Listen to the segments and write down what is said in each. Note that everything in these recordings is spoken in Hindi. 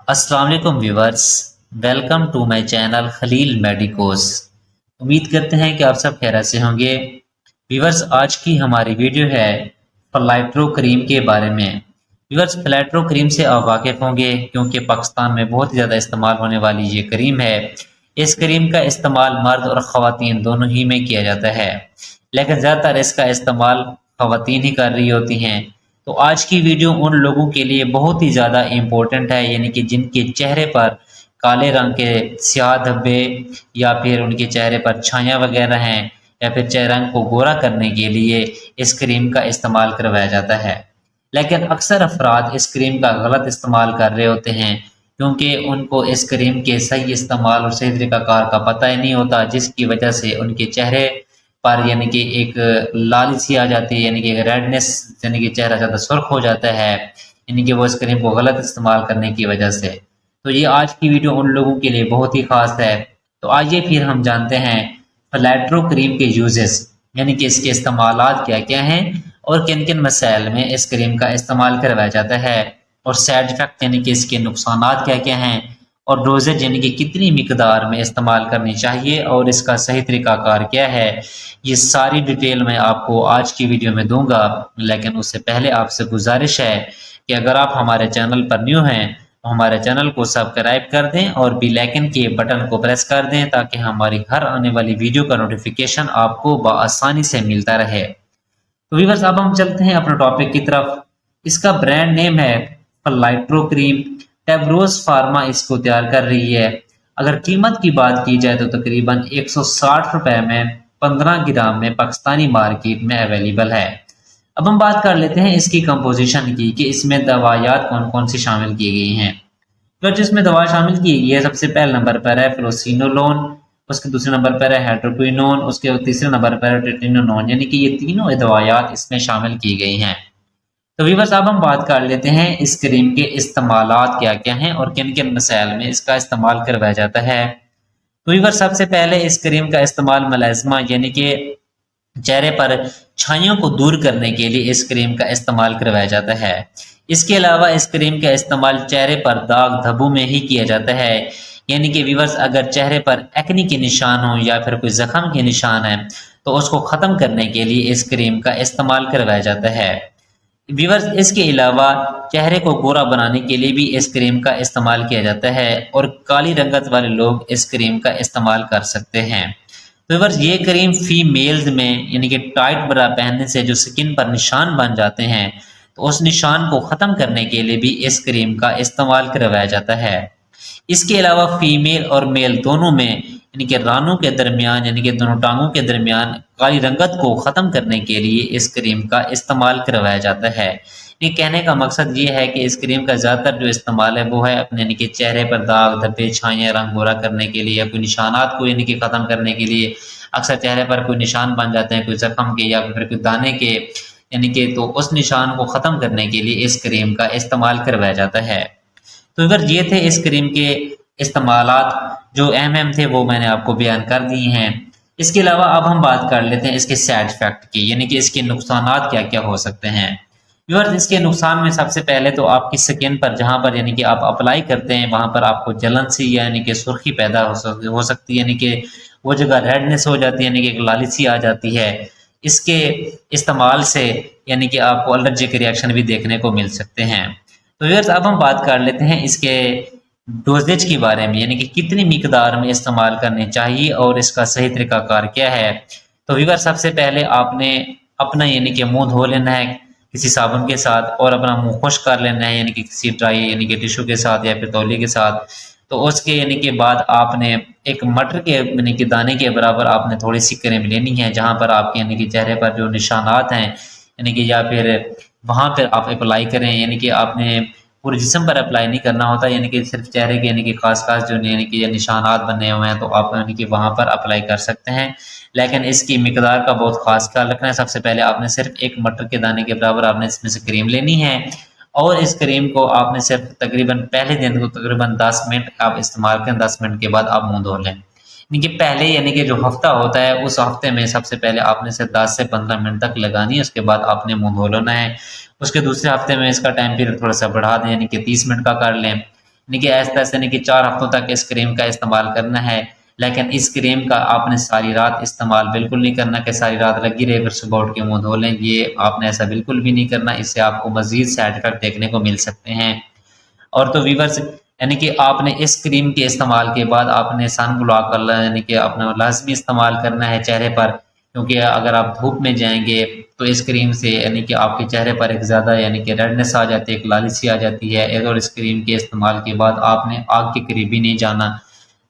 अस्सलाम वालेकुम viewers. Welcome to my channel Khalil medicos. उम्मीद करते हैं कि आप सब खैरियत से होंगे। व्यूवर्स, आज की हमारी वीडियो है फ्लाइट्रो क्रीम के बारे में। व्यूवर्स, फ्लाइट्रो क्रीम से आप वाकिफ़ होंगे क्योंकि पाकिस्तान में बहुत ही ज़्यादा इस्तेमाल होने वाली ये क्रीम है। इस क्रीम का इस्तेमाल मर्द और ख़वातीन दोनों ही में किया जाता है, लेकिन ज़्यादातर इसका इस्तेमाल ख़वातीन ही कर रही होती हैं। तो आज की वीडियो उन लोगों के लिए बहुत ही ज़्यादा इम्पोर्टेंट है, यानी कि जिनके चेहरे पर काले रंग के स्याह धब्बे या फिर उनके चेहरे पर छाया वगैरह हैं, या फिर चेहरे को गोरा करने के लिए इस क्रीम का इस्तेमाल करवाया जाता है। लेकिन अक्सर अफराद इस क्रीम का गलत इस्तेमाल कर रहे होते हैं क्योंकि उनको इस क्रीम के सही इस्तेमाल और सही तरीक़ाकार का पता ही नहीं होता, जिसकी वजह से उनके चेहरे पर यानी कि एक लाली सी आ जाती है, यानी कि एक रेडनेस, यानी कि चेहरा ज़्यादा सुर्ख हो जाता है, यानी कि वो इस क्रीम को गलत इस्तेमाल करने की वजह से। तो ये आज की वीडियो उन लोगों के लिए बहुत ही ख़ास है। तो आइए फिर हम जानते हैं फ्लैट्रो क्रीम के यूजेस, यानी कि इसके इस्तेमालात क्या क्या हैं और किन किन मसाइल में इस क्रीम का इस्तेमाल करवाया जाता है, और साइड इफ़ेक्ट यानी कि इसके नुकसानात क्या क्या हैं, और डोजेज यानी कि कितनी मिकदार में इस्तेमाल करनी चाहिए और इसका सही तरीक़ाकार क्या है। ये सारी डिटेल मैं आपको आज की वीडियो में दूंगा, लेकिन उससे पहले आपसे गुजारिश है कि अगर आप हमारे चैनल पर न्यू हैं तो हमारे चैनल को सब्सक्राइब कर दें और बेल आइकन के बटन को प्रेस कर दें ताकि हमारी हर आने वाली वीडियो का नोटिफिकेशन आपको बआसानी से मिलता रहे। तो व्यूअर्स, अब हम चलते हैं अपने टॉपिक की तरफ। इसका ब्रांड नेम है फ्लाइट्रो क्रीम। टेब्रोज फार्मा इसको तैयार कर रही है। अगर कीमत की बात की जाए तो तकरीबन 160 रुपए में 15 ग्राम में पाकिस्तानी मार्केट में अवेलेबल है। अब हम बात कर लेते हैं इसकी कंपोजिशन की कि इसमें दवायात कौन कौन सी शामिल की गई हैं। तो जिसमें दवा शामिल की गई है, सबसे पहले नंबर पर है फ्लोसिनोलोन, उसके दूसरे नंबर पर है हाइड्रोक्विनोन, उसके तीसरे नंबर पर है टेटिनोनोन, यानी कि ये तीनों दवायात इसमें शामिल की गई हैं। तो व्यूअर्स, अब हम बात कर लेते हैं इस क्रीम के इस्तेमालात क्या क्या हैं और किन किन मसाइल में इसका इस्तेमाल करवाया जाता है। तो व्यूअर्स, सबसे पहले इस क्रीम का इस्तेमाल मलाजमा यानी कि चेहरे पर छाइयों को दूर करने के लिए इस क्रीम का इस्तेमाल करवाया जाता है। इसके अलावा इस क्रीम का इस्तेमाल चेहरे पर दाग धब्बों में ही किया जाता है, यानी कि व्यूअर्स, अगर चेहरे पर एक्नी के निशान हो या फिर कोई जख्म के निशान है तो उसको ख़त्म करने के लिए इस क्रीम का इस्तेमाल करवाया जाता है। व्यूअर्स, इसके अलावा चेहरे को गोरा बनाने के लिए भी इस क्रीम का इस्तेमाल किया जाता है और काली रंगत वाले लोग इस क्रीम का इस्तेमाल कर सकते हैं। तो व्यूअर्स, ये क्रीम फीमेल्स में यानी कि टाइट ब्रा पहनने से जो स्किन पर निशान बन जाते हैं तो उस निशान को ख़त्म करने के लिए भी इस क्रीम का इस्तेमाल करवाया जाता है। इसके अलावा फीमेल और मेल दोनों में यानी कि रानों के दरमियान, यानी कि दोनों टांगों के दरमियान काली रंगत को ख़त्म करने के लिए इस क्रीम का इस्तेमाल करवाया जाता है। ये कहने का मकसद ये है कि इस क्रीम का ज़्यादातर जो इस्तेमाल है वो है अपने यानी कि चेहरे पर दाग धब्बे छाइयाँ रंग गोरा करने के लिए या कोई निशानात को यानी कि ख़त्म करने के लिए। अक्सर चेहरे पर कोई निशान बन जाते हैं कोई जख्म के या फिर कोई दाने के, यानी कि तो उस निशान को ख़त्म करने के लिए इस क्रीम का इस्तेमाल करवाया जाता है। तो अगर ये थे इस क्रीम के इस्तेमालात, जो अहम थे वो मैंने आपको बयान कर दिए हैं। इसके अलावा अब हम बात कर लेते हैं इसके साइड इफ़ेक्ट की, यानी कि इसके नुकसानात क्या क्या हो सकते हैं। व्यूअर्स, इसके नुकसान में सबसे पहले तो आपकी स्किन पर जहाँ पर यानी कि आप अप्लाई करते हैं वहाँ पर आपको जलन सी यानी कि सुर्खी पैदा हो सकती है, यानी कि वो जगह रेडनेस हो जाती है, यानी कि एक लाली सी आ जाती है। इसके इस्तेमाल से यानी कि आपको एलर्जिक रिएक्शन भी देखने को मिल सकते हैं। तो व्यूअर्स, अब हम बात कर लेते हैं इसके डोजेज के बारे में, यानी कि कितनी मिकदार में इस्तेमाल करनी चाहिए और इसका सही तरीकाकार क्या है। तो व्यूअर्स, सबसे पहले आपने अपना यानी कि मुंह धो लेना है किसी साबुन के साथ और अपना मुंह खुश्क कर लेना है, यानी कि किसी ड्राई यानी कि टिश्यू के साथ या फिर तौलिए के साथ। तो उसके यानी कि बाद आपने एक मटर के यानी कि दाने के बराबर आपने थोड़ी सी क्रीम लेनी है, जहाँ पर आपके यानी कि चेहरे पर जो निशानात हैं यानी कि या फिर वहाँ पर आप अप्लाई करें, यानी कि आपने पूरे जिस्म पर अप्लाई नहीं करना होता, यानी कि सिर्फ चेहरे के यानी कि खास खास जो यानी कि निशानात बने हुए हैं तो आप यानी कि वहाँ पर अप्लाई कर सकते हैं। लेकिन इसकी मिकदार का बहुत खास ख्याल रखना है। सबसे पहले आपने सिर्फ एक मटर के दाने के बराबर आपने इसमें से क्रीम लेनी है और इस क्रीम को आपने सिर्फ तकरीबन पहले दिन को तकरीबन 10 मिनट आप इस्तेमाल करें। 10 मिनट के बाद आप मुँह धो लें। यानी कि पहले यानी कि जो हफ्ता होता है उस हफ्ते में सबसे पहले आपने सिर्फ 10 से 15 मिनट तक लगानी है, उसके बाद आपने मुँह धो लेना है। उसके दूसरे हफ्ते में इसका टाइम पीरियड थोड़ा सा बढ़ा दें, यानी कि 30 मिनट का कर लें। यानी कि ऐसे तैसे यानी कि 4 हफ्तों तक इस क्रीम का इस्तेमाल करना है। लेकिन इस क्रीम का आपने सारी रात इस्तेमाल बिल्कुल नहीं करना कि सारी रात लगी रहे फिर सुबह उठ के मुँह धो लें, ये आपने ऐसा बिल्कुल भी नहीं करना, इससे आपको मज़ीद साइड इफ़ेक्ट देखने को मिल सकते हैं। और तो व्यूअर्स यानी कि आपने इस क्रीम के इस्तेमाल के बाद आपने सन ब्लॉक यानी कि अपना लाज़मी इस्तेमाल करना है चेहरे पर, क्योंकि अगर आप धूप में जाएँगे तो इस क्रीम से यानी कि आपके चेहरे पर एक ज़्यादा यानी कि रेडनेस आ जाती है, एक लाली सी आ जाती है। और इस क्रीम के इस्तेमाल के बाद आपने आग के करीब भी नहीं जाना,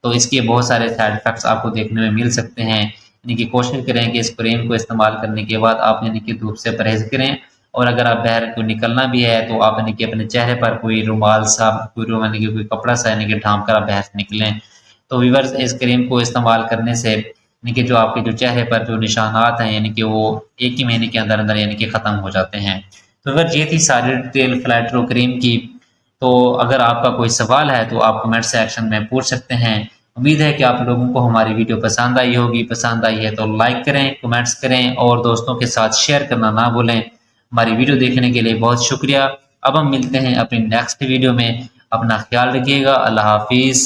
तो इसके बहुत सारे साइड इफ़ेक्ट्स आपको देखने में मिल सकते हैं। यानी कि कोशिश करें कि इस क्रीम को इस्तेमाल करने के बाद आप यानी कि धूप से परहेज़ करें, और अगर आप बाहर को निकलना भी है तो आप यानी कि अपने चेहरे पर कोई रुमाल सा यानी कि कोई कपड़ा सा यानी कि ढाँप कर आप बाहर से निकलें। तो व्यूअर्स इस क्रीम को इस्तेमाल करने से यानी कि जो आपके जो चेहरे पर जो निशानात हैं यानी कि वो 1 ही महीने के अंदर-अंदर यानी कि ख़त्म हो जाते हैं। तो व्यूअर्स ये थी सारी डिटेल फ्लैटरो क्रीम की। तो अगर आपका कोई सवाल है तो आप कमेंट सेक्शन में पूछ सकते हैं। उम्मीद है कि आप लोगों को हमारी वीडियो पसंद आई होगी। पसंद आई है तो लाइक करें, कमेंट्स करें और दोस्तों के साथ शेयर करना ना भूलें। हमारी वीडियो देखने के लिए बहुत शुक्रिया। अब हम मिलते हैं अपनी नेक्स्ट वीडियो में। अपना ख्याल रखिएगा। अल्लाह हाफ़िज़।